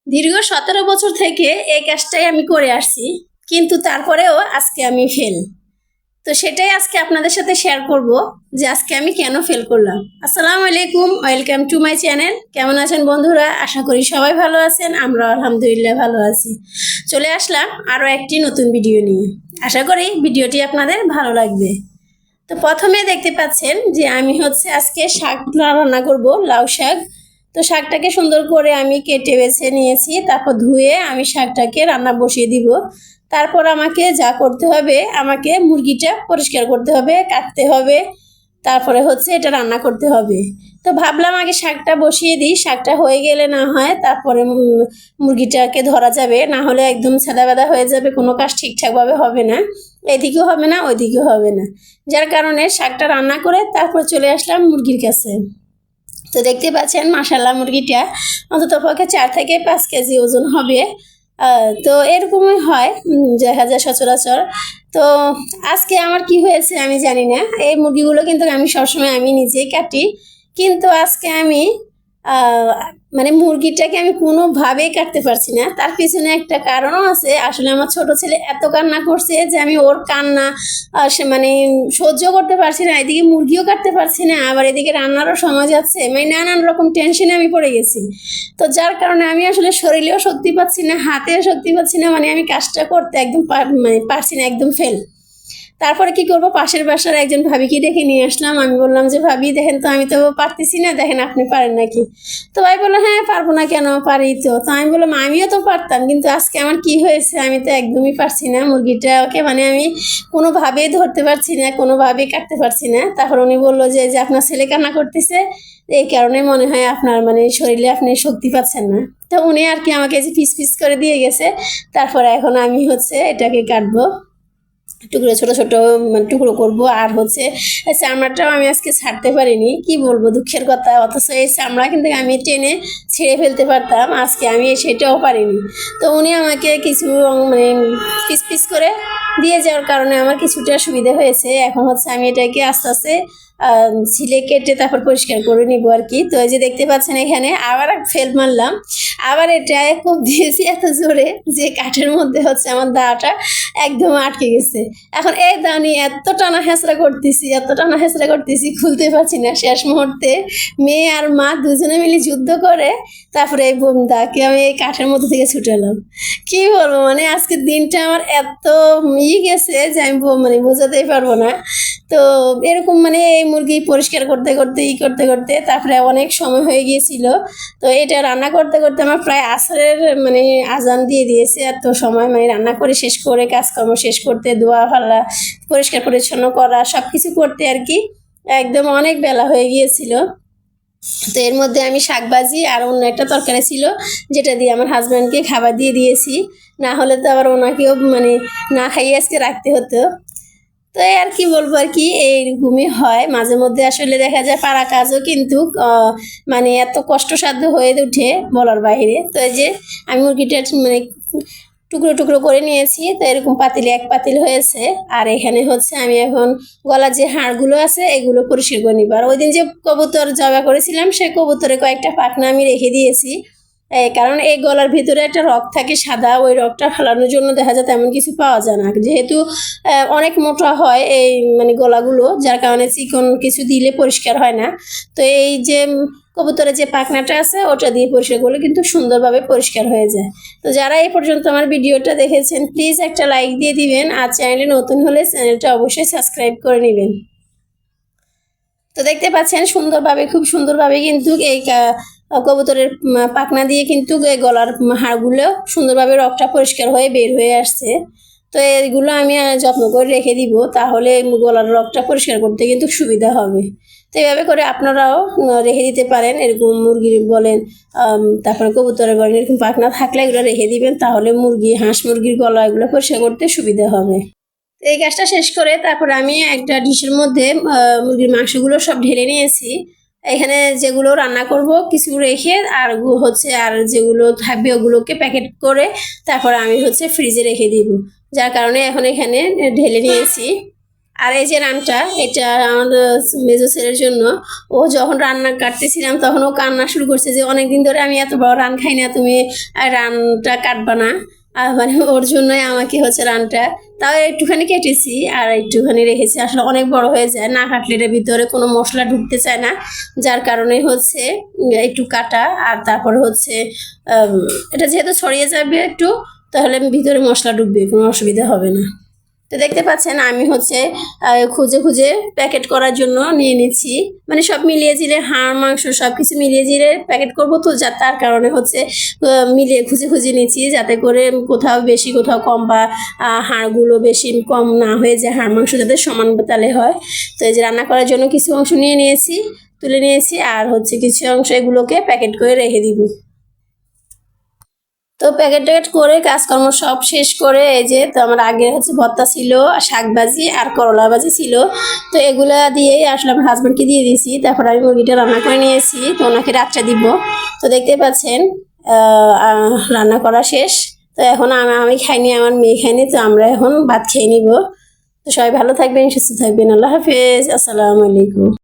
দীর্ঘ 17 বছর থেকে এই কাজটাই আমি করে আসছি, কিন্তু তারপরেও আজকে আমি ফেল। তো সেটাই আজকে আপনাদের সাথে শেয়ার করব যে আজকে আমি কেন ফেল করলাম। আসসালামু আলাইকুম, ওয়েলকাম টু মাই চ্যানেল। কেমন আছেন বন্ধুরা? আশা করি সবাই ভালো আছেন, আমরা আলহামদুলিল্লাহ ভালো আছি। চলে আসলাম আরও একটি নতুন ভিডিও নিয়ে। আশা করি ভিডিওটি আপনাদের ভালো লাগবে। তো প্রথমে দেখতে পাচ্ছেন যে আমি আজকে শাক রান্না করব, লাউ শাক। তো শাকটাকে সুন্দর করে আমি কেটে বেছে নিয়েছি, তারপর ধুয়ে আমি শাকটাকে রান্না বসিয়ে দিব। তারপর আমাকে যা করতে হবে, আমাকে মুরগিটা পরিষ্কার করতে হবে, কাটতে হবে, তারপরে এটা রান্না করতে হবে। তো ভাবলাম আগে শাকটা বসিয়ে দিই, শাকটা হয়ে গেলে না হয় তারপরে মুরগিটাকে ধরা যাবে, না হলে একদম সাদাবাদা হয়ে যাবে, কোনো কাজ ঠিকঠাকভাবে হবে না, এদিকেও হবে না ওইদিকেও হবে না। যার কারণে শাকটা রান্না করে তারপর চলে আসলাম মুরগির কাছে। তো দেখতে পাচ্ছেন মাশাআল্লাহ মুরগিটা অন্তত পক্ষে 4 থেকে 5 কেজি ওজন হবে। তো এরকমই হয়, দেখা যায় সচরাচর। তো আজকে আমার কি হয়েছে আমি জানি না, এই মুরগিগুলো কিন্তু আমি সবসময় আমি নিজেই কাটি, কিন্তু আজকে আমি মানে মুরগিটাকে আমি কোনোভাবেই কাটতে পারছি না। তার পিছনে একটা কারণও আছে। আসলে আমার ছোট ছেলে এত কান্না করছে যে আমি ওর কান্না সে মানে সহ্য করতে পারছি না, এদিকে মুরগিও কাটতে পারছি না, আবার এদিকে রান্নারও সময় যাচ্ছে, মানে নানান রকম টেনশনে আমি পড়ে গেছি। তো যার কারণে আমি আসলে শরীরেও শক্তি পাচ্ছি না, হাতেও শক্তি পাচ্ছি না, মানে আমি কাজটা করতে একদম মানে পারছি না, একদম ফেল। তারপরে কি করব, পাশের বাসার একজন ভাবিকে ডেকে নিয়ে আসলাম। আমি বললাম যে ভাবি দেখেন তো, আমি তো পারতেছি না, দেখেন আপনি পারেন নাকি। তো ভাই বললো হ্যাঁ পারবো না কেন, পারি তো। তো আমি বললাম আমিও তো পারতাম, কিন্তু আজকে আমার কি হয়েছে, আমি তো একদমই পারছি না মুরগিটাকে, মানে আমি কোনোভাবেই ধরতে পারছি না, কোনোভাবেই কাটতে পারছি না। তারপর উনি বললো যে আপনার ছেলে কান্না করতেছে, এই কারণে মনে হয় আপনার মানে শরীরে আপনি শক্তি পাচ্ছেন না। তো উনি আর কি আমাকে যে পিস পিস করে দিয়ে গেছে। তারপরে এখন আমি এটাকে কাটবো, টুকরো ছোট ছোট টুকরো করব। আর চামড়াটাও আমি আজকে ছাড়তে পারিনি, কি বলবো দুঃখের কথা। অথচ এই চামড়া কিন্তু আমি টেনে ছেড়ে ফেলতে পারতাম, আজকে আমি সেটাও পারিনি। তো উনি আমাকে কিছু মানে পিস পিস করে দিয়ে যাওয়ার কারণে আমার কিছুটা সুবিধা হয়েছে। এখন আমি এটাকে আস্তে আস্তে ছিলে কেটে তারপর পরিষ্কার করে নিব আর কি। তো এই যে দেখতে পাচ্ছেন এখানে আবার ফেল মারলাম, আবার এটা খুব দিয়েছি এত জোরে যে কাঠের মধ্যে আমার দাটা একদম আটকে গেছে। এখন এই দা নিয়ে এত টানা হেঁচড়া করতেছি, এত টানা হেঁচড়া করতেছি, খুলতে পারছি না। শেষ মুহূর্তে মেয়ে আর মা দুজনে মিলে যুদ্ধ করে তারপরে এই দাকে আমি এই কাঠের মধ্যে থেকে ছুটালাম। কি বলবো, মানে আজকের দিনটা আমার এত গেছে যে আমি মানে বোঝাতেই পারবো না। তো এরকম মানে এই মুরগি পরিষ্কার করতে করতে করতে করতে তারপরে অনেক সময় হয়ে গিয়েছিল। তো এটা রান্না করতে করতে আমার প্রায় আসরের মানে আজান দিয়ে দিয়েছে। এত সময় মানে রান্না করে শেষ করে কাজকর্ম শেষ করতে, ধোয়া ফালা, পরিষ্কার পরিচ্ছন্ন করা, সব কিছু করতে আর কি একদম অনেক বেলা হয়ে গিয়েছিল। তো এর মধ্যে আমি শাকভাজি আর অন্য একটা তরকারি ছিল, যেটা দিয়ে আমার হাজব্যান্ডকে খাবার দিয়ে দিয়েছি, না হলে তো আবার ওনাকেও মানে না খাইয়ে আজকে রাখতে হতো। তো এই আর কি বলবো, আর কি এইরকমই হয় মাঝে মধ্যে। আসলে দেখা যায় পাড়া কাজও কিন্তু মানে এত কষ্টসাধ্য হয়ে ওঠে বলার বাইরে। তো এই যে আমি মুরগিটা মানে টুকরো টুকরো করে নিয়েছি, তো এরকম পাতিলে এক পাতিল হয়েছে। আর এখানে আমি এখন গলার যে হাড়গুলো আছে এগুলো পরিষ্কার করে নিব। আর ওই দিন যে কবুতর জবা করেছিলাম, সেই কবুতরে কয়েকটা পাখনা আমি রেখে দিয়েছি, কারণ এই গলার ভিতরে একটা রগ থাকে সাদা, ওই রগটা ফেলানোর জন্য দেখা যায় তেমন কিছু পাওয়া যায় না, যেহেতু অনেক মোটা হয় এই মানে গলাগুলো, যার কারণে চিকন কিছু দিলে পরিষ্কার হয় না। তো এই যে কবুতরের যে পাখনাটা আছে ওটা দিয়ে পরিষ্কার করলে কিন্তু সুন্দরভাবে পরিষ্কার হয়ে যায়। তো যারা এই পর্যন্ত আমার ভিডিওটা দেখেছেন প্লিজ একটা লাইক দিয়ে দিবেন, আর চ্যানেলে নতুন হলে চ্যানেলটা অবশ্যই সাবস্ক্রাইব করে নেবেন। তো দেখতে পাচ্ছেন সুন্দরভাবে, খুব সুন্দরভাবে কিন্তু এই কবুতরের পাখনা দিয়ে কিন্তু গলার হাড়গুলো সুন্দরভাবে রগটা পরিষ্কার হয়ে বের হয়ে আসছে। তো এইগুলো আমি যত্ন করে রেখে দিব, তাহলে গলার রগটা পরিষ্কার করতে কিন্তু সুবিধা হবে। তো এইভাবে করে আপনারাও রেখে দিতে পারেন। এরকম মুরগির বলেন, তারপরে কবুতরের বলেন, এরকম পাখনা থাকলে এগুলো রেখে দিবেন, তাহলে মুরগি, হাঁস মুরগির গলা এগুলো পরিষ্কার করতে সুবিধা হবে। এই কাজটা শেষ করে তারপরে আমি একটা ডিশের মধ্যে মুরগির মাংসগুলো সব ঢেলে নিয়েছি। এখানে যেগুলো রান্না করব কিছু রেখে, আর আর যেগুলো থাকবে ওগুলোকে প্যাকেট করে তারপরে আমি ফ্রিজে রেখে দিব, যার কারণে এখন এখানে ঢেলে নিয়েছি। আর এই যে রানটা, এটা আমাদের মেজো ছেলের জন্য। ও যখন রান্না কাটতেছিলাম তখন ও কান্না শুরু করছে যে অনেকদিন ধরে আমি এত বড় রান খাই না, তুমি রানটা কাটবা না। আর মানে ওর জন্যই আমাকে হচ্ছে রানটা, তাও একটুখানি কেটেছি আর একটুখানি রেখেছি। আসলে অনেক বড় হয়ে যায়, না কাটলে এটার ভিতরে কোনো মশলা ঢুকতে চায় না, যার কারণে হচ্ছে একটু কাটা। আর তারপরে হচ্ছে এটা যেহেতু ছড়িয়ে যাবে একটু, তাহলে ভিতরে মশলা ঢুকবে, কোনো অসুবিধা হবে না। তো দেখতে পাচ্ছেন আমি হচ্ছে খুঁজে খুঁজে প্যাকেট করার জন্য নিয়ে নিচ্ছি, মানে সব মিলিয়ে জিরে হাড় মাংস সব কিছু মিলিয়ে জিরে প্যাকেট করবো, তো যা তার কারণে হচ্ছে মিলিয়ে খুঁজে খুঁজে নিচ্ছি, যাতে করে কোথাও বেশি কোথাও কম, বা হাড়গুলো বেশি কম না হয়ে যায়, হাড় মাংস যাতে সমান তালে হয়। তো এই যে রান্না করার জন্য কিছু অংশ নিয়ে নিয়েছি, তুলে নিয়েছি, আর হচ্ছে কিছু অংশ এগুলোকে প্যাকেট করে রেখে দিব। তো প্যাকেট ট্যাকেট করে কাজকর্ম সব শেষ করে এই যে, তো আমার আগে হচ্ছে ভর্তা ছিল, শাক ভাজি আর করলা ভাজি ছিল। তো এগুলা দিয়েই আসলে আমার হাজব্যান্ডকে দিয়ে দিয়েছি, তারপর আমি মুরগিটা রান্না করে নিয়েছি, তো ওনাকে রাত্রে দিব। তো দেখতে পাচ্ছেন রান্না করা শেষ। তো এখন আমি খাইনি, আমার মেয়ে খাইনি, তো আমরা এখন ভাত খেয়ে নিব। তো সবাই ভালো থাকবেন, সুস্থ থাকবেন, আল্লাহ হাফেজ, আসসালামু আলাইকুম।